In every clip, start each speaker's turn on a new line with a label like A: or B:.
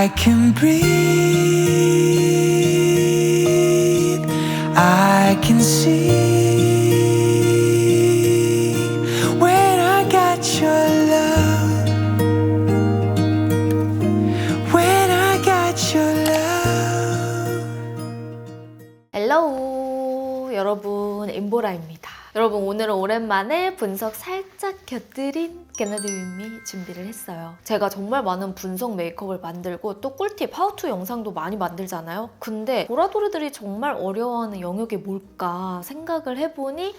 A: I can breathe, I can see when I got your love, when I got your love.
B: 헬로우 여러분, 엠보라입니다. 여러분, 오늘은 오랜만에 분석 살짝 곁들인 게나드 윈미 준비를 했어요. 제가 정말 많은 분석 메이크업을 만들고 또 꿀팁 하우투 영상도 많이 만들잖아요. 근데 보라돌이들이 정말 어려워하는 영역이 뭘까 생각을 해보니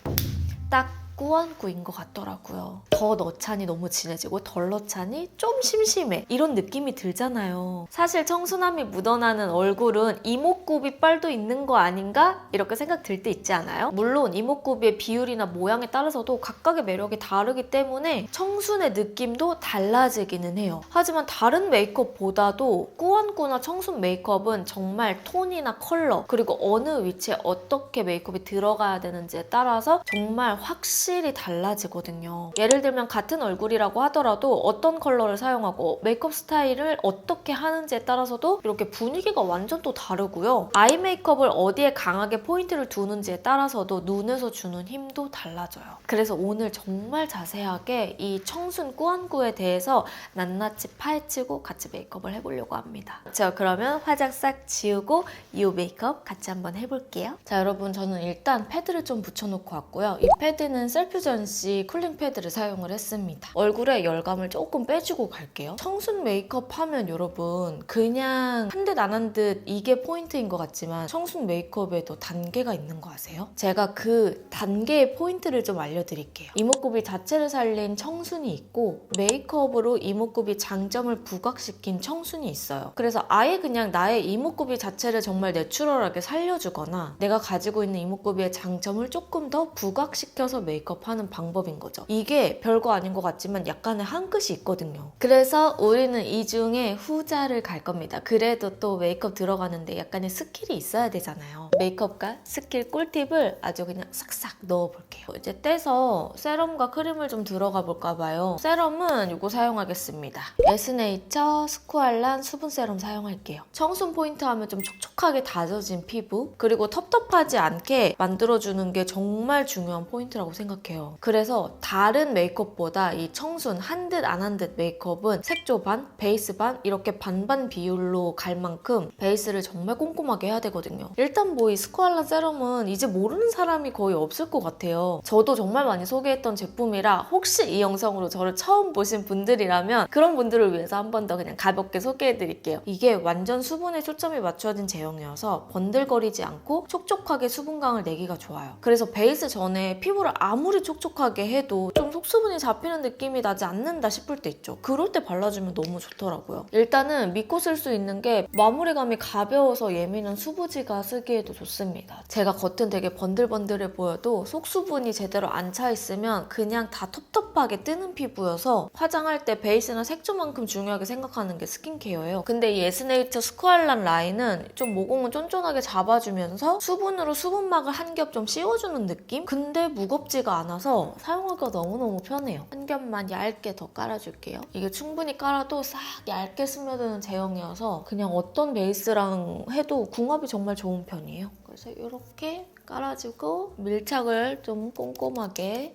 B: 딱 꾸안꾸인 것 같더라고요. 더 넣자니 너무 진해지고 덜 넣자니 좀 심심해, 이런 느낌이 들잖아요. 사실 청순함이 묻어나는 얼굴은 이목구비 빨도 있는 거 아닌가? 이렇게 생각 들 때 있지 않아요? 물론 이목구비의 비율이나 모양에 따라서도 각각의 매력이 다르기 때문에 청순의 느낌도 달라지기는 해요. 하지만 다른 메이크업보다도 꾸안꾸나 청순 메이크업은 정말 톤이나 컬러, 그리고 어느 위치에 어떻게 메이크업이 들어가야 되는지에 따라서 정말 확실히 달라지거든요. 예를 들면 같은 얼굴이라고 하더라도 어떤 컬러를 사용하고 메이크업 스타일을 어떻게 하는지에 따라서도 이렇게 분위기가 완전 또 다르고요. 아이 메이크업을 어디에 강하게 포인트를 두는지에 따라서도 눈에서 주는 힘도 달라져요. 그래서 오늘 정말 자세하게 이 청순 꾸안꾸에 대해서 낱낱이 파헤치고 같이 메이크업을 해보려고 합니다. 자, 그러면 화장 싹 지우고 이 메이크업 같이 한번 해볼게요. 자, 여러분, 저는 일단 패드를 좀 붙여놓고 왔고요. 이 패드는 셀퓨전시 쿨링 패드를 사용을 했습니다. 얼굴에 열감을 조금 빼주고 갈게요. 청순 메이크업 하면 여러분 그냥 한 듯 안 한 듯 이게 포인트인 것 같지만 청순 메이크업에도 단계가 있는 거 아세요? 제가 그 단계의 포인트를 좀 알려드릴게요. 이목구비 자체를 살린 청순이 있고 메이크업으로 이목구비 장점을 부각시킨 청순이 있어요. 그래서 아예 그냥 나의 이목구비 자체를 정말 내추럴하게 살려주거나 내가 가지고 있는 이목구비의 장점을 조금 더 부각시켜서 메이크업하는 방법인 거죠. 이게 별거 아닌 것 같지만 약간의 한 끗이 있거든요. 그래서 우리는 이 중에 후자를 갈 겁니다. 그래도 또 메이크업 들어가는데 약간의 스킬이 있어야 되잖아요. 메이크업과 스킬 꿀팁을 아주 그냥 싹싹 넣어볼게요. 이제 떼서 세럼과 크림을 좀 들어가 볼까 봐요. 세럼은 이거 사용하겠습니다. 에스네이처 스쿠알란 수분 세럼 사용할게요. 청순 포인트 하면 좀 촉촉하게 다져진 피부, 그리고 텁텁하지 않게 만들어주는 게 정말 중요한 포인트라고 생각해요. 그래서 다른 메이크업보다 이 청순 한 듯 안 한 듯 메이크업은 색조 반, 베이스 반 이렇게 반반 비율로 갈 만큼 베이스를 정말 꼼꼼하게 해야 되거든요. 일단 뭐 이 스쿠알란 세럼은 이제 모르는 사람이 거의 없을 것 같아요. 저도 정말 많이 소개했던 제품이라 혹시 이 영상으로 저를 처음 보신 분들이라면 그런 분들을 위해서 한 번 더 그냥 가볍게 소개해드릴게요. 이게 완전 수분에 초점이 맞춰진 제형이어서 번들거리지 않고 촉촉하게 수분감을 내기가 좋아요. 그래서 베이스 전에 피부를 아무리 촉촉하게 해도 좀 속수분이 잡히는 느낌이 나지 않는다 싶을 때 있죠. 그럴 때 발라주면 너무 좋더라고요. 일단은 믿고 쓸 수 있는 게 마무리감이 가벼워서 예민한 수부지가 쓰기에도 좋습니다. 제가 겉은 되게 번들번들해 보여도 속수분이 제대로 안 차 있으면 그냥 다 텁텁하게 뜨는 피부여서 화장할 때 베이스나 색조만큼 중요하게 생각하는 게 스킨케어예요. 근데 이 에스네이처 스쿠알란 라인은 좀 모공은 쫀쫀하게 잡아주면서 수분으로 수분막을 한 겹 좀 씌워주는 느낌? 근데 무겁지가 않아서 사용하기가 너무너무 편해요. 한 겹만 얇게 더 깔아줄게요. 이게 충분히 깔아도 싹 얇게 스며드는 제형이어서 그냥 어떤 베이스랑 해도 궁합이 정말 좋은 편이에요. 그래서 이렇게 깔아주고 밀착을 좀 꼼꼼하게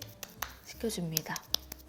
B: 시켜줍니다.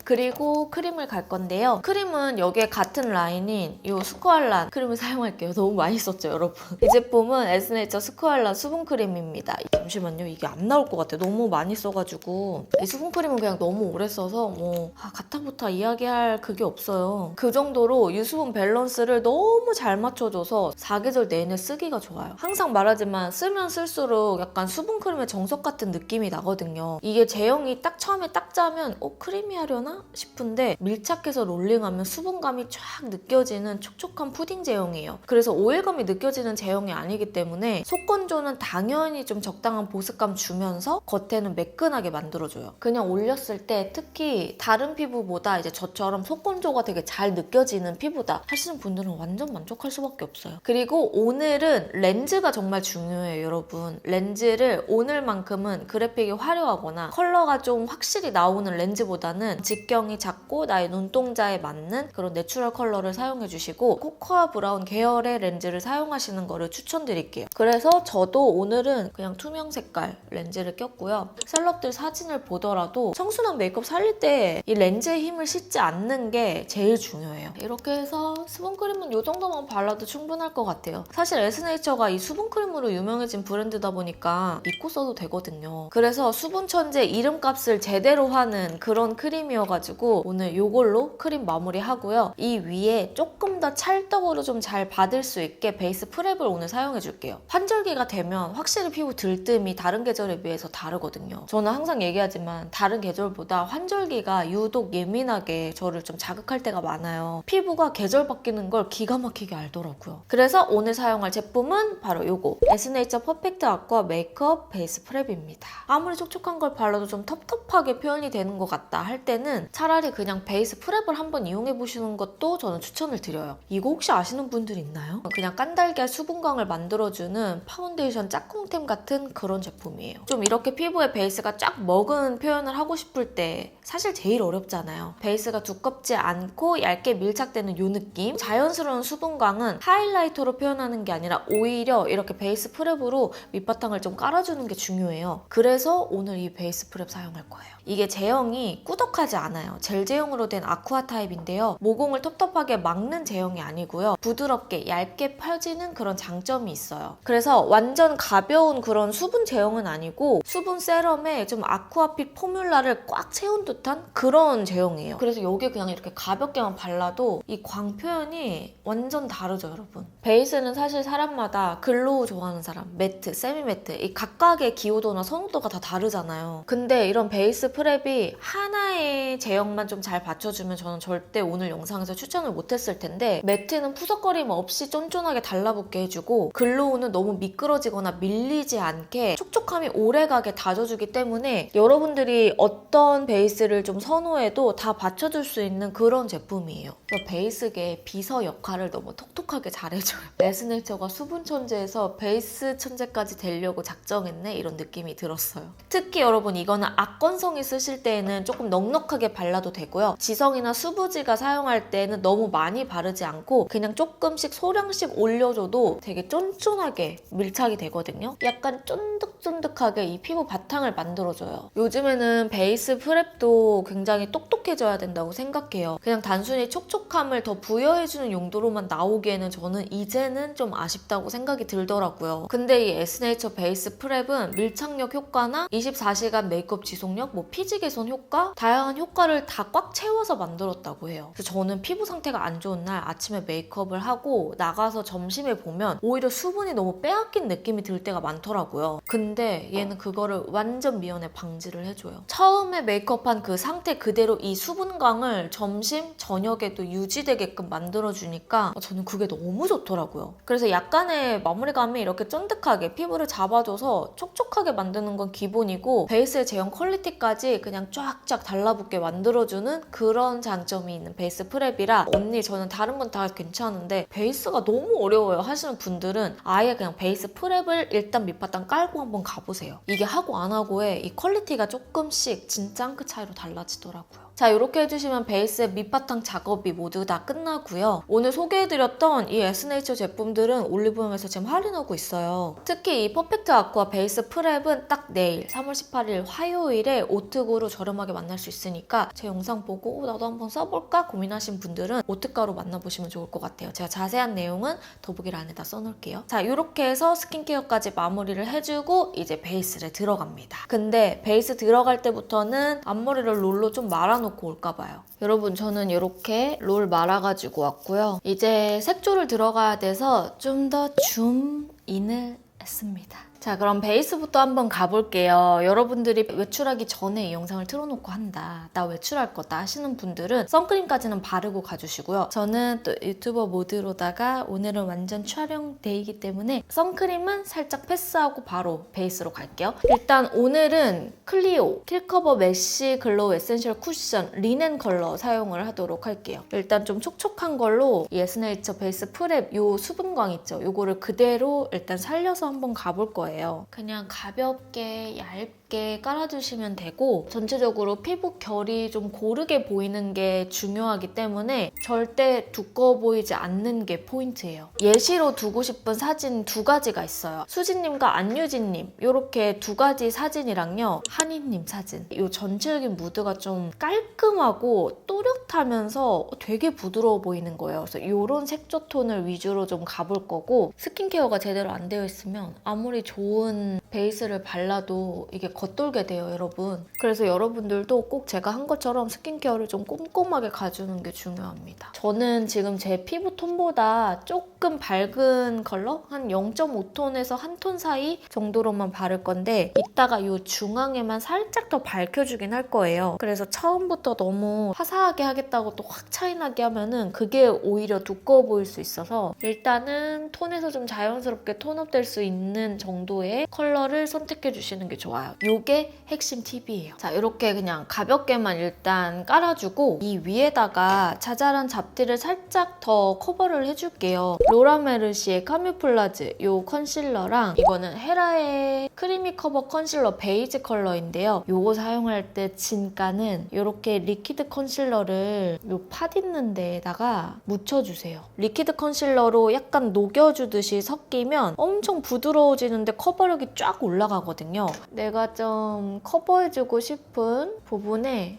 B: 그리고 크림을 갈 건데요. 크림은 여기에 같은 라인인 이 스쿠알란 크림을 사용할게요. 너무 많이 썼죠, 여러분? 이 제품은 에스네이처 스쿠알란 수분크림입니다. 잠시만요. 이게 안 나올 것 같아요. 너무 많이 써가지고. 이 수분크림은 그냥 너무 오래 써서 뭐 가타부타 이야기할 그게 없어요. 그 정도로 유수분 밸런스를 너무 잘 맞춰줘서 사계절 내내 쓰기가 좋아요. 항상 말하지만 쓰면 쓸수록 약간 수분크림의 정석 같은 느낌이 나거든요. 이게 제형이 딱 처음에 딱 짜면 크리미하려나? 싶은데 밀착해서 롤링하면 수분감이 쫙 느껴지는 촉촉한 푸딩 제형이에요. 그래서 오일감이 느껴지는 제형이 아니기 때문에 속건조는 당연히 좀 적당한 보습감 주면서 겉에는 매끈하게 만들어줘요. 그냥 올렸을 때 특히 다른 피부보다 이제 저처럼 속건조가 되게 잘 느껴지는 피부다 하시는 분들은 완전 만족할 수밖에 없어요. 그리고 오늘은 렌즈가 정말 중요해요, 여러분. 렌즈를 오늘만큼은 그래픽이 화려하거나 컬러가 좀 확실히 나오는 렌즈보다는 직경이 작고 나의 눈동자에 맞는 그런 내추럴 컬러를 사용해주시고 코코아 브라운 계열의 렌즈를 사용하시는 거를 추천드릴게요. 그래서 저도 오늘은 그냥 투명 색깔 렌즈를 꼈고요. 셀럽들 사진을 보더라도 청순한 메이크업 살릴 때 이 렌즈의 힘을 싣지 않는 게 제일 중요해요. 이렇게 해서 수분크림은 이 정도만 발라도 충분할 것 같아요. 사실 에스네이처가 이 수분크림으로 유명해진 브랜드다 보니까 믿고 써도 되거든요. 그래서 수분천재 이름값을 제대로 하는 그런 크림이어가지고 오늘 이걸로 크림 마무리하고요. 이 위에 조금 더 찰떡으로 좀 잘 받을 수 있게 베이스 프랩을 오늘 사용해줄게요. 환절기가 되면 확실히 피부 들뜸이 다른 계절에 비해서 다르거든요. 저는 항상 얘기하지만 다른 계절보다 환절기가 유독 예민하게 저를 좀 자극할 때가 많아요. 피부가 계절 바뀌는 걸 기가 막히게 알더라고요. 그래서 오늘 사용할 제품은 바로 요거 에스네이처 퍼펙트 아쿠아 메이크업 베이스 프랩입니다. 아무리 촉촉한 걸 발라도 좀 텁텁하게 표현이 되는 것 같다 할 때는 차라리 그냥 베이스 프랩을 한번 이용해보시는 것도 저는 추천을 드려요. 이거 혹시 아시는 분들 있나요? 그냥 깐달걀 수분광을 만들어주는 파운데이션 짝꿍템 같은 그런 제품이에요. 좀 이렇게 피부에 베이스가 쫙 먹은 표현을 하고 싶을 때 사실 제일 어렵잖아요. 베이스가 두껍지 않고 얇게 밀착되는 이 느낌. 자연스러운 수분광은 하이라이터로 표현하는 게 아니라 오히려 이렇게 베이스 프랩으로 밑바탕을 좀 깔아주는 게 중요해요. 그래서 오늘 이 베이스 프랩 사용할 거예요. 이게 제형이 꾸덕하지 않아요. 젤 제형으로 된 아쿠아 타입인데요. 모공을 텁텁하게 막는 제형이 아니고요. 부드럽게 얇게 펴지는 그런 장점이 있어요. 그래서 완전 가벼운 그런 수분 제형은 아니고 수분 세럼에 좀 아쿠아핏 포뮬라를 꽉 채운 듯한 그런 제형이에요. 그래서 여기에 그냥 이렇게 가볍게만 발라도 이 광 표현이 완전 다르죠, 여러분. 베이스는 사실 사람마다 글로우 좋아하는 사람, 매트, 세미 매트 이 각각의 기호도나 선호도가 다 다르잖아요. 근데 이런 베이스 프랩이 하나의 제형만 좀 잘 받쳐주면 저는 절대 오늘 영상에서 추천을 못했을 텐데 매트는 푸석거림 없이 쫀쫀하게 달라붙게 해주고 글로우는 너무 미끄러지거나 밀리지 않게 촉촉함이 오래가게 다져주기 때문에 여러분들이 어떤 베이스를 좀 선호해도 다 받쳐줄 수 있는 그런 제품이에요. 베이스계 비서 역할을 너무 톡톡하게 잘해줘요. 에스네이처가 수분 천재에서 베이스 천재까지 되려고 작정했네 이런 느낌이 들었어요. 특히 여러분 이거는 악건성이 쓰실 때에는 조금 넉넉하게 발라도 되고요. 지성이나 수부지가 사용할 때는 너무 많이 바르지 않고 그냥 조금씩 소량씩 올려줘도 되게 쫀쫀하게 밀착이 되거든요. 약간 쫀득쫀득하게 이 피부 바탕을 만들어줘요. 요즘에는 베이스 프랩도 굉장히 똑똑해져야 된다고 생각해요. 그냥 단순히 촉촉함을 더 부여해주는 용도로만 나오기에는 저는 이제는 좀 아쉽다고 생각이 들더라고요. 근데 이 에스네이처 베이스 프랩은 밀착력 효과나 24시간 메이크업 지속력, 피지 개선 효과, 다양한 효과를 다 꽉 채워서 만들었다고 해요. 그래서 저는 피부 상태가 안 좋은 날 아침에 메이크업을 하고 나가서 점심에 보면 오히려 수분이 너무 빼앗긴 느낌이 들 때가 많더라고요. 근데 얘는 그거를 완전 미연에 방지를 해줘요. 처음에 메이크업한 그 상태 그대로 이 수분광을 점심, 저녁에도 유지되게끔 만들어주니까 저는 그게 너무 좋더라고요. 그래서 약간의 마무리감이 이렇게 쫀득하게 피부를 잡아줘서 촉촉하게 만드는 건 기본이고 베이스의 제형 퀄리티까지 그냥 쫙쫙 달라붙게 만들어주는 그런 장점이 있는 베이스 프랩이라 언니 저는 다른 건 다 괜찮은데 베이스가 너무 어려워요 하시는 분들은 아예 그냥 베이스 프랩을 일단 밑바탕 깔고 한번 가보세요. 이게 하고 안 하고의 이 퀄리티가 조금씩 진짜 한 끗 차이로 달라지더라고요. 자, 이렇게 해주시면 베이스의 밑바탕 작업이 모두 다 끝나고요. 오늘 소개해드렸던 이 에스네이처 제품들은 올리브영에서 지금 할인하고 있어요. 특히 이 퍼펙트 아쿠아 베이스 프랩은 딱 내일 3월 18일 화요일에 오특으로 저렴하게 만날 수 있으니까 제 영상 보고 나도 한번 써볼까 고민하신 분들은 오특가로 만나보시면 좋을 것 같아요. 제가 자세한 내용은 더보기란에다 써놓을게요. 자, 이렇게 해서 스킨케어까지 마무리를 해주고 이제 베이스를 들어갑니다. 근데 베이스 들어갈 때부터는 앞머리를 롤로 좀 말아놓고 올까봐요. 여러분 저는 이렇게 롤 말아가지고 왔고요. 이제 색조를 들어가야 돼서 좀 더 줌인을 했습니다. 자, 그럼 베이스부터 한번 가볼게요. 여러분들이 외출하기 전에 이 영상을 틀어놓고 한다, 나 외출할 거다 하시는 분들은 선크림까지는 바르고 가주시고요. 저는 또 유튜버 모드로다가 오늘은 완전 촬영 데이이기 때문에 선크림은 살짝 패스하고 바로 베이스로 갈게요. 일단 오늘은 클리오 킬커버 메쉬 글로우 에센셜 쿠션 리넨 컬러 사용을 하도록 할게요. 일단 좀 촉촉한 걸로 이 에스네이처 베이스 프랩 요 수분광 있죠? 요거를 그대로 일단 살려서 한번 가볼 거예요. 그냥 가볍게 얇게 맞게 깔아주시면 되고 전체적으로 피부 결이 좀 고르게 보이는 게 중요하기 때문에 절대 두꺼워 보이지 않는 게 포인트예요. 예시로 두고 싶은 사진 두 가지가 있어요. 수진님과 안유진님 이렇게 두 가지 사진이랑요. 한이님 사진. 이 전체적인 무드가 좀 깔끔하고 또렷하면서 되게 부드러워 보이는 거예요. 그래서 이런 색조 톤을 위주로 좀 가볼 거고 스킨케어가 제대로 안 되어 있으면 아무리 좋은 베이스를 발라도 이게 겉돌게 돼요, 여러분. 그래서 여러분들도 꼭 제가 한 것처럼 스킨케어를 좀 꼼꼼하게 가주는 게 중요합니다. 저는 지금 제 피부 톤보다 조금 밝은 컬러? 한 0.5톤에서 한 톤 사이 정도로만 바를 건데 이따가 이 중앙에만 살짝 더 밝혀주긴 할 거예요. 그래서 처음부터 너무 화사하게 하겠다고 또 확 차이나게 하면은 그게 오히려 두꺼워 보일 수 있어서 일단은 톤에서 좀 자연스럽게 톤업 될 수 있는 정도의 컬러를 선택해 주시는 게 좋아요. 이게 핵심 팁이에요. 자, 이렇게 그냥 가볍게만 일단 깔아주고 이 위에다가 자잘한 잡티를 살짝 더 커버를 해줄게요. 로라메르시의 카뮤플라즈 이 컨실러랑 이거는 헤라의 크리미 커버 컨실러 베이지 컬러인데요. 이거 사용할 때 진가는 이렇게 리퀴드 컨실러를 이 팟 있는 데에다가 묻혀주세요. 리퀴드 컨실러로 약간 녹여주듯이 섞이면 엄청 부드러워지는데 커버력이 쫙 올라가거든요. 내가 좀 커버해주고 싶은 부분에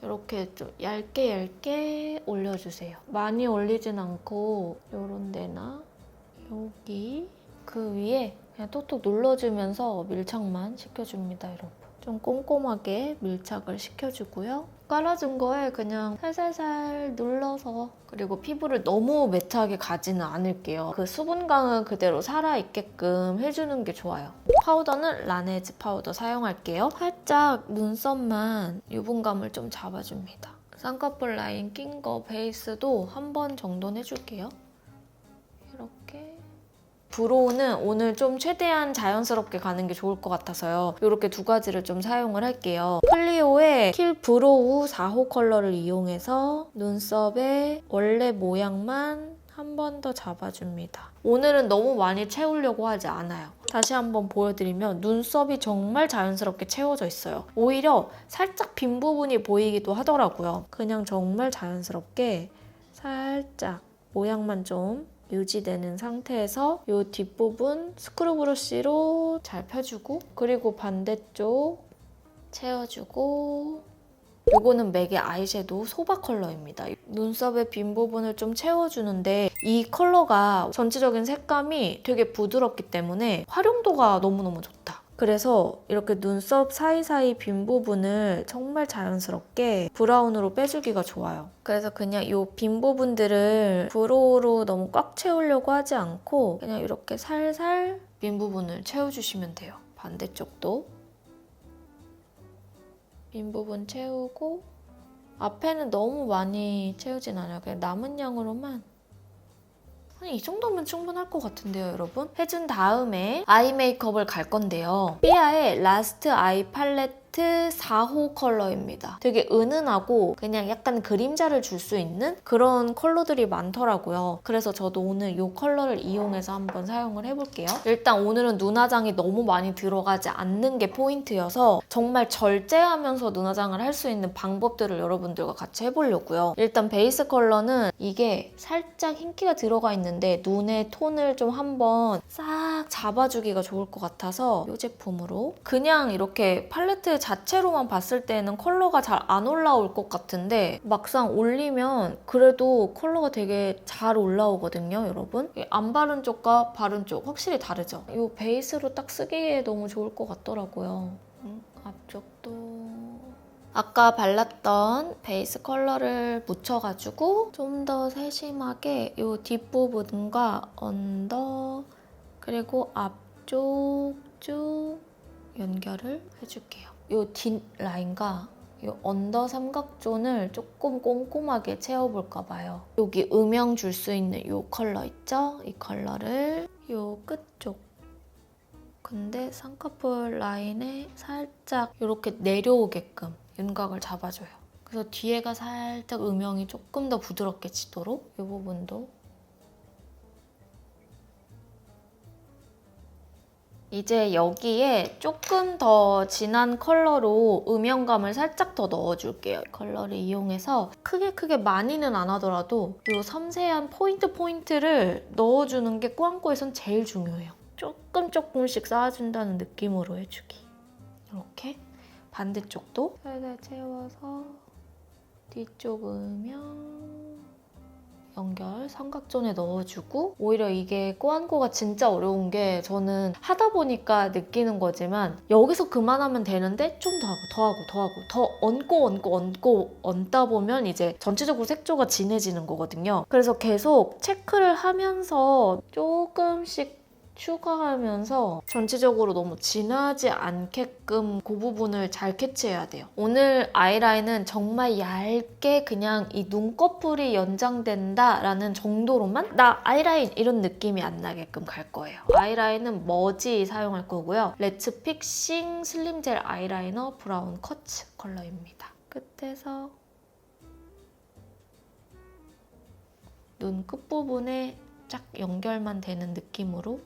B: 이렇게 좀 얇게 올려주세요. 많이 올리진 않고 이런 데나 여기 그 위에 그냥 톡톡 눌러주면서 밀착만 시켜줍니다, 여러분. 좀 꼼꼼하게 밀착을 시켜주고요. 깔아준 거에 그냥 살살살 눌러서 그리고 피부를 너무 매트하게 가지는 않을게요. 그 수분감은 그대로 살아있게끔 해주는 게 좋아요. 파우더는 라네즈 파우더 사용할게요. 살짝 눈썹만 유분감을 좀 잡아줍니다. 쌍꺼풀 라인 낀 거 베이스도 한 번 정도는 해줄게요. 이렇게. 브로우는 오늘 좀 최대한 자연스럽게 가는 게 좋을 것 같아서요. 이렇게 두 가지를 좀 사용을 할게요. 클리오의 킬 브로우 4호 컬러를 이용해서 눈썹의 원래 모양만 한 번 더 잡아줍니다. 오늘은 너무 많이 채우려고 하지 않아요. 다시 한번 보여드리면 눈썹이 정말 자연스럽게 채워져 있어요. 오히려 살짝 빈 부분이 보이기도 하더라고요. 그냥 정말 자연스럽게 살짝 모양만 좀 유지되는 상태에서 이 뒷부분 스크류 브러쉬로 잘 펴주고 그리고 반대쪽 채워주고 이거는 맥의 아이섀도우 소바 컬러입니다. 눈썹의 빈 부분을 좀 채워주는데 이 컬러가 전체적인 색감이 되게 부드럽기 때문에 활용도가 너무너무 좋다. 그래서 이렇게 눈썹 사이사이 빈 부분을 정말 자연스럽게 브라운으로 빼주기가 좋아요. 그래서 그냥 이 빈 부분들을 브로우로 너무 꽉 채우려고 하지 않고 그냥 이렇게 살살 빈 부분을 채워주시면 돼요. 반대쪽도 빈 부분 채우고 앞에는 너무 많이 채우진 않아요. 그냥 남은 양으로만 이 정도면 충분할 것 같은데요, 여러분? 해준 다음에 아이 메이크업을 갈 건데요. 삐아의 라스트 아이 팔레트 4호 컬러입니다. 되게 은은하고 그냥 약간 그림자를 줄 수 있는 그런 컬러들이 많더라고요. 그래서 저도 오늘 이 컬러를 이용해서 한번 사용을 해볼게요. 일단 오늘은 눈화장이 너무 많이 들어가지 않는 게 포인트여서 정말 절제하면서 눈화장을 할 수 있는 방법들을 여러분들과 같이 해보려고요. 일단 베이스 컬러는 이게 살짝 흰기가 들어가 있는데 눈의 톤을 좀 한번 싹 잡아주기가 좋을 것 같아서 이 제품으로 그냥 이렇게 팔레트 자체로만 봤을 때는 컬러가 잘 안 올라올 것 같은데 막상 올리면 그래도 컬러가 되게 잘 올라오거든요, 여러분. 안 바른 쪽과 바른 쪽 확실히 다르죠? 이 베이스로 딱 쓰기에 너무 좋을 것 같더라고요. 앞쪽도 아까 발랐던 베이스 컬러를 묻혀가지고 좀 더 세심하게 이 뒷부분과 언더 그리고 앞쪽 쭉 연결을 해줄게요. 이 뒷 라인과 이 언더 삼각존을 조금 꼼꼼하게 채워볼까 봐요. 여기 음영 줄 수 있는 이 컬러 있죠? 이 컬러를 이 끝쪽 근데 쌍꺼풀 라인에 살짝 이렇게 내려오게끔 윤곽을 잡아줘요. 그래서 뒤에가 살짝 음영이 조금 더 부드럽게 지도록 이 부분도 이제 여기에 조금 더 진한 컬러로 음영감을 살짝 더 넣어줄게요. 컬러를 이용해서 크게 많이는 안 하더라도 이 섬세한 포인트를 넣어주는 게 꾸안꾸에선 제일 중요해요. 조금씩 쌓아준다는 느낌으로 해주기. 이렇게 반대쪽도 살살 채워서 뒤쪽 음영 연결 삼각존에 넣어주고, 오히려 이게 꾸안꾸가 진짜 어려운 게 저는 하다 보니까 느끼는 거지만 여기서 그만하면 되는데 좀 더 얹고 얹다 보면 이제 전체적으로 색조가 진해지는 거거든요. 그래서 계속 체크를 하면서 조금씩 추가하면서 전체적으로 너무 진하지 않게끔 그 부분을 잘 캐치해야 돼요. 오늘 아이라인은 정말 얇게 그냥 이 눈꺼풀이 연장된다라는 정도로만 나 아이라인 이런 느낌이 안 나게끔 갈 거예요. 아이라인은 머지 사용할 거고요. 레츠 픽싱 슬림 젤 아이라이너 브라운 커츠 컬러입니다. 끝에서 눈 끝부분에 쫙 연결만 되는 느낌으로,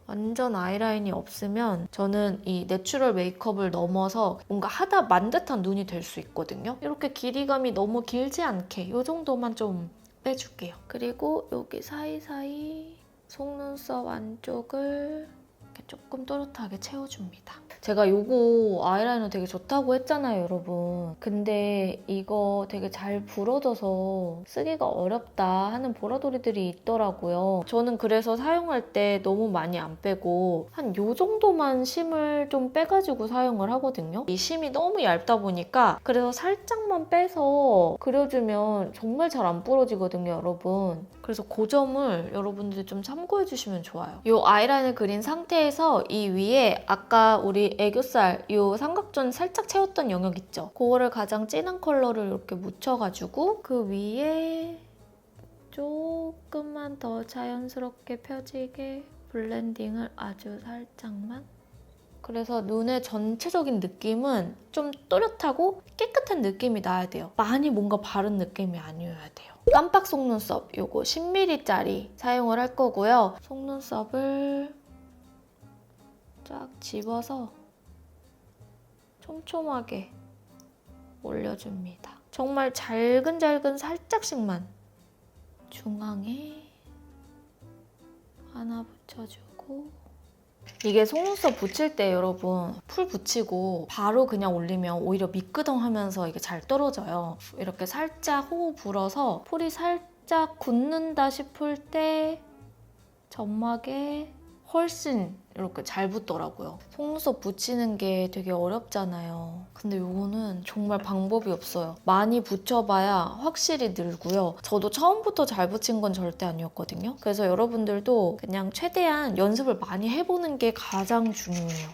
B: 완전 아이라인이 없으면 저는 이 내추럴 메이크업을 넘어서 뭔가 하다 만 듯한 눈이 될 수 있거든요. 이렇게 길이감이 너무 길지 않게 이 정도만 좀 빼줄게요. 그리고 여기 사이사이 속눈썹 안쪽을 이렇게 조금 또렷하게 채워줍니다. 제가 이거 아이라이너 되게 좋다고 했잖아요, 여러분. 근데 이거 되게 잘 부러져서 쓰기가 어렵다 하는 보라돌이들이 있더라고요. 저는 그래서 사용할 때 너무 많이 안 빼고 한 요 정도만 심을 좀 빼가지고 사용을 하거든요. 이 심이 너무 얇다 보니까 그래서 살짝만 빼서 그려주면 정말 잘 안 부러지거든요, 여러분. 그래서 그 점을 여러분들이 좀 참고해 주시면 좋아요. 이 아이라인을 그린 상태에서 이 위에 아까 우리 애교살 이 삼각존 살짝 채웠던 영역 있죠? 그거를 가장 진한 컬러를 이렇게 묻혀가지고 그 위에 조금만 더 자연스럽게 펴지게 블렌딩을 아주 살짝만. 그래서 눈의 전체적인 느낌은 좀 또렷하고 깨끗한 느낌이 나야 돼요. 많이 뭔가 바른 느낌이 아니어야 돼요. 깜빡 속눈썹 요거 10mm짜리 사용을 할 거고요. 속눈썹을 쫙 집어서 촘촘하게 올려줍니다. 정말 잘근잘근 살짝씩만 중앙에 하나 붙여주고, 이게 속눈썹 붙일 때 여러분 풀 붙이고 바로 그냥 올리면 오히려 미끄덩하면서 이게 잘 떨어져요. 이렇게 살짝 호흡 불어서 풀이 살짝 굳는다 싶을 때 점막에 훨씬 이렇게 잘 붙더라고요. 속눈썹 붙이는 게 되게 어렵잖아요. 근데 이거는 정말 방법이 없어요. 많이 붙여봐야 확실히 늘고요. 저도 처음부터 잘 붙인 건 절대 아니었거든요. 그래서 여러분들도 그냥 최대한 연습을 많이 해보는 게 가장 중요해요.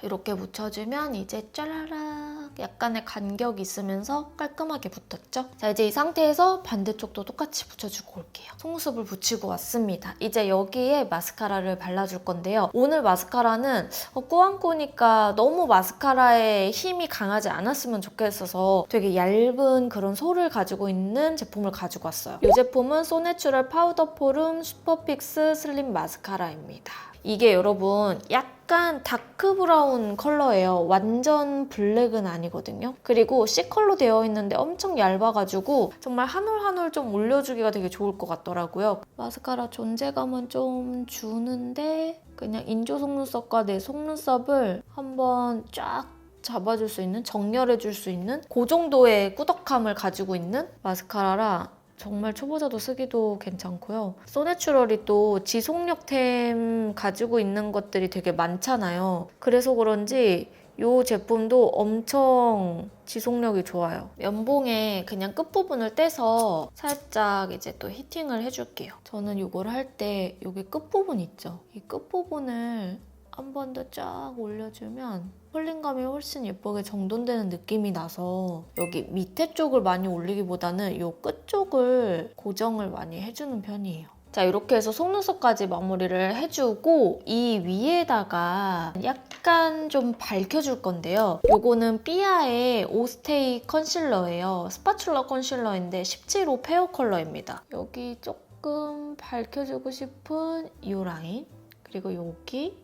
B: 이렇게 붙여주면 이제 짜라락 약간의 간격이 있으면서 깔끔하게 붙었죠? 자, 이제 이 상태에서 반대쪽도 똑같이 붙여주고 올게요. 속눈썹을 붙이고 왔습니다. 이제 여기에 마스카라를 발라줄 건데요. 오늘 마스카라는 꾸안꾸니까 너무 마스카라에 힘이 강하지 않았으면 좋겠어서 되게 얇은 그런 솔을 가지고 있는 제품을 가지고 왔어요. 이 제품은 소내추럴 파우더 포름 슈퍼픽스 슬림 마스카라입니다. 이게 여러분 약간 다크 브라운 컬러예요. 완전 블랙은 아니거든요. 그리고 C컬로 되어 있는데 엄청 얇아가지고 정말 한 올 한 올 좀 올려주기가 되게 좋을 것 같더라고요. 마스카라 존재감은 좀 주는데 그냥 인조 속눈썹과 내 속눈썹을 한번 쫙 잡아줄 수 있는, 정렬해줄 수 있는 그 정도의 꾸덕함을 가지고 있는 마스카라라 정말 초보자도 쓰기도 괜찮고요. 소내추럴이 또 지속력템 가지고 있는 것들이 되게 많잖아요. 그래서 그런지 이 제품도 엄청 지속력이 좋아요. 면봉에 그냥 끝부분을 떼서 살짝 이제 또 히팅을 해줄게요. 저는 이걸 할 때 여기 끝부분 있죠? 이 끝부분을 한 번 더 쫙 올려주면 컬링감이 훨씬 예쁘게 정돈되는 느낌이 나서 여기 밑에 쪽을 많이 올리기보다는 이 끝 쪽을 고정을 많이 해주는 편이에요. 자, 이렇게 해서 속눈썹까지 마무리를 해주고 이 위에다가 약간 좀 밝혀줄 건데요. 요거는 삐아의 오스테이 컨실러예요. 스파츌라 컨실러인데 17호 페어 컬러입니다. 여기 조금 밝혀주고 싶은 이 라인, 그리고 여기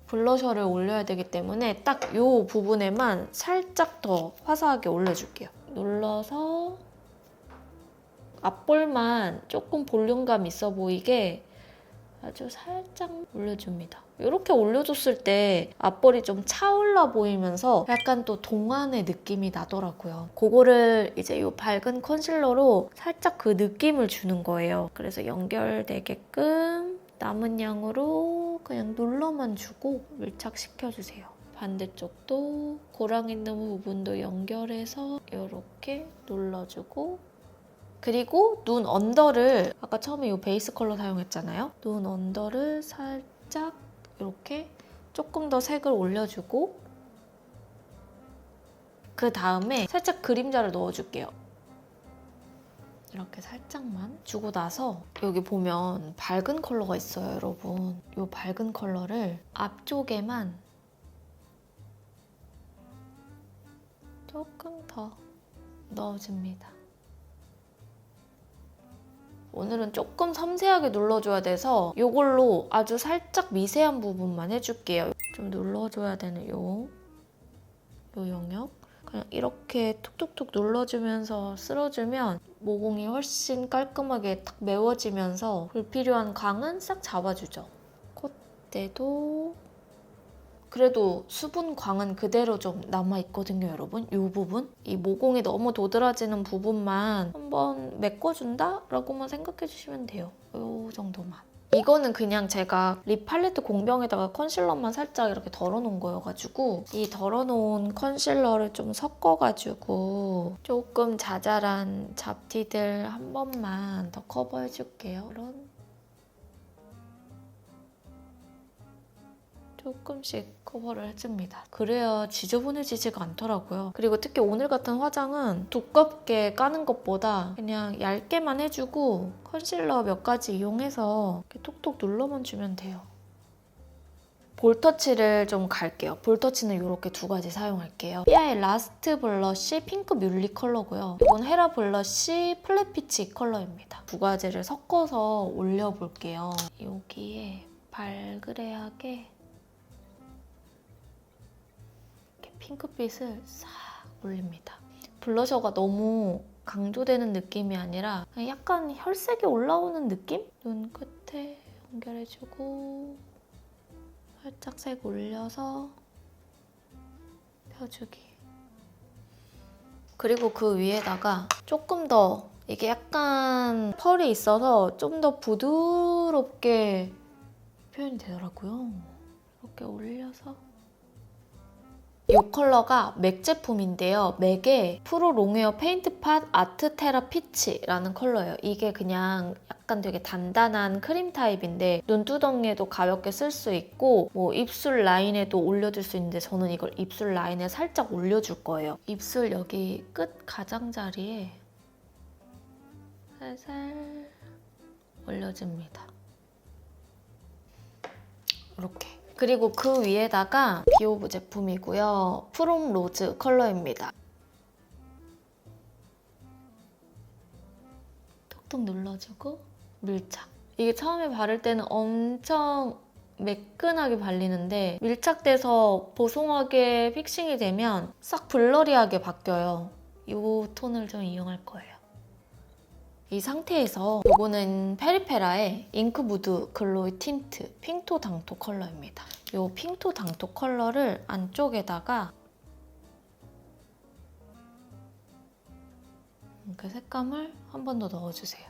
B: 블러셔를 올려야 되기 때문에 딱 이 부분에만 살짝 더 화사하게 올려줄게요. 눌러서 앞볼만 조금 볼륨감 있어 보이게 아주 살짝 올려줍니다. 이렇게 올려줬을 때 앞볼이 좀 차올라 보이면서 약간 또 동안의 느낌이 나더라고요. 그거를 이제 이 밝은 컨실러로 살짝 그 느낌을 주는 거예요. 그래서 연결되게끔 남은 양으로 그냥 눌러만 주고 밀착시켜주세요. 반대쪽도 고랑 있는 부분도 연결해서 이렇게 눌러주고, 그리고 눈 언더를 아까 처음에 이 베이스 컬러 사용했잖아요. 눈 언더를 살짝 이렇게 조금 더 색을 올려주고, 그 다음에 살짝 그림자를 넣어줄게요. 이렇게 살짝만 주고 나서 여기 보면 밝은 컬러가 있어요, 여러분. 이 밝은 컬러를 앞쪽에만 조금 더 넣어줍니다. 오늘은 조금 섬세하게 눌러줘야 돼서 이걸로 아주 살짝 미세한 부분만 해줄게요. 좀 눌러줘야 되는 요 영역. 그냥 이렇게 툭툭툭 눌러주면서 쓸어주면 모공이 훨씬 깔끔하게 탁 메워지면서 불필요한 광은 싹 잡아주죠. 콧대도 그래도 수분 광은 그대로 좀 남아있거든요, 여러분. 이 부분, 이 모공이 너무 도드라지는 부분만 한번 메꿔준다? 라고만 생각해주시면 돼요. 이 정도만. 이거는 그냥 제가 립 팔레트 공병에다가 컨실러만 살짝 이렇게 덜어놓은 거여가지고 이 덜어놓은 컨실러를 좀 섞어가지고 조금 자잘한 잡티들 한 번만 더 커버해줄게요. 이런 조금씩 커버를 해줍니다. 그래야 지저분해지지가 않더라고요. 그리고 특히 오늘 같은 화장은 두껍게 까는 것보다 그냥 얇게만 해주고 컨실러 몇 가지 이용해서 이렇게 톡톡 눌러만 주면 돼요. 볼터치를 좀 갈게요. 볼터치는 이렇게 두 가지 사용할게요. 삐아의 라스트 블러쉬 핑크 뮬리 컬러고요. 이건 헤라 블러쉬 플랫 피치 컬러입니다. 두 가지를 섞어서 올려볼게요. 여기에 발그레하게 핑크빛을 싹 올립니다. 블러셔가 너무 강조되는 느낌이 아니라 약간 혈색이 올라오는 느낌? 눈 끝에 연결해주고 살짝 색 올려서 펴주기. 그리고 그 위에다가 조금 더 이게 약간 펄이 있어서 좀 더 부드럽게 표현이 되더라고요. 이렇게 올려서 이 컬러가 맥 제품인데요. 맥의 프로 롱웨어 페인트 팟 아트 테라 피치라는 컬러예요. 이게 그냥 약간 되게 단단한 크림 타입인데 눈두덩이에도 가볍게 쓸 수 있고 뭐 입술 라인에도 올려줄 수 있는데 저는 이걸 입술 라인에 살짝 올려줄 거예요. 입술 여기 끝 가장자리에 살살 올려줍니다. 이렇게. 그리고 그 위에다가 비오브 제품이고요. 프롬 로즈 컬러입니다. 톡톡 눌러주고 밀착. 이게 처음에 바를 때는 엄청 매끈하게 발리는데 밀착돼서 보송하게 픽싱이 되면 싹 블러리하게 바뀌어요. 이 톤을 좀 이용할 거예요. 이 상태에서 이거는 페리페라의 잉크무드 글로이 틴트 핑토 당토 컬러입니다. 이 핑토 당토 컬러를 안쪽에다가 그 색감을 한 번 더 넣어주세요.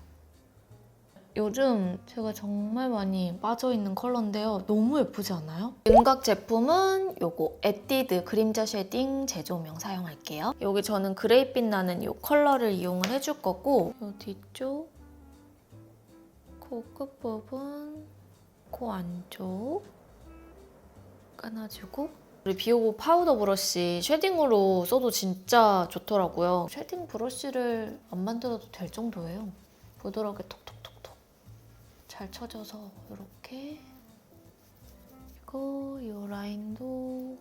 B: 요즘 제가 정말 많이 빠져있는 컬러인데요. 너무 예쁘지 않아요? 윤곽 제품은 요거 에뛰드 그림자 쉐딩 제조명 사용할게요. 여기 저는 그레이빛 나는 이 컬러를 이용을 해줄 거고 요 뒤쪽, 코 끝부분, 코 안쪽 까놔주고 우리 비오보 파우더 브러쉬 쉐딩으로 써도 진짜 좋더라고요. 쉐딩 브러쉬를 안 만들어도 될 정도예요. 부드럽게 톡톡톡톡 잘 쳐져서 이렇게, 그리고 이 라인도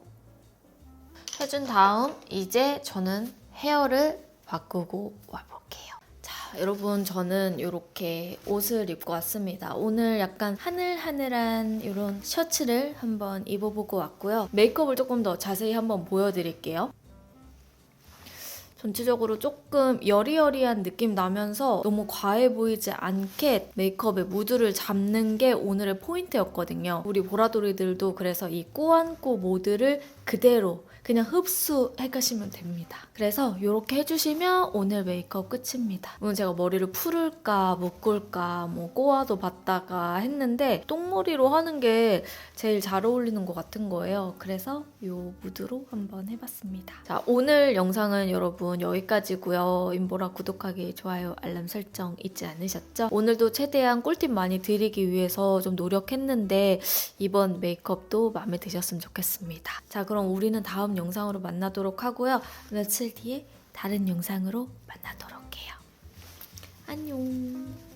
B: 해준 다음 이제 저는 헤어를 바꾸고 와볼게요. 자, 여러분 저는 이렇게 옷을 입고 왔습니다. 오늘 약간 하늘하늘한 이런 셔츠를 한번 입어보고 왔고요. 메이크업을 조금 더 자세히 한번 보여드릴게요. 전체적으로 조금 여리여리한 느낌 나면서 너무 과해 보이지 않게 메이크업의 무드를 잡는 게 오늘의 포인트였거든요. 우리 보라돌이들도 그래서 이 꾸안꾸 모드를 그대로 그냥 흡수해 가시면 됩니다. 그래서 이렇게 해주시면 오늘 메이크업 끝입니다. 오늘 제가 머리를 풀을까 묶을까 뭐 꼬아도 봤다가 했는데 똥머리로 하는 게 제일 잘 어울리는 것 같은 거예요. 그래서 이 무드로 한번 해봤습니다. 자, 오늘 영상은 여러분 여기까지고요. 인보라 구독하기, 좋아요, 알람 설정 잊지 않으셨죠? 오늘도 최대한 꿀팁 많이 드리기 위해서 좀 노력했는데 이번 메이크업도 마음에 드셨으면 좋겠습니다. 자, 그럼 우리는 다음 영상으로 만나도록 하고요. 며칠 뒤에 다른 영상으로 만나도록 해요. 안녕.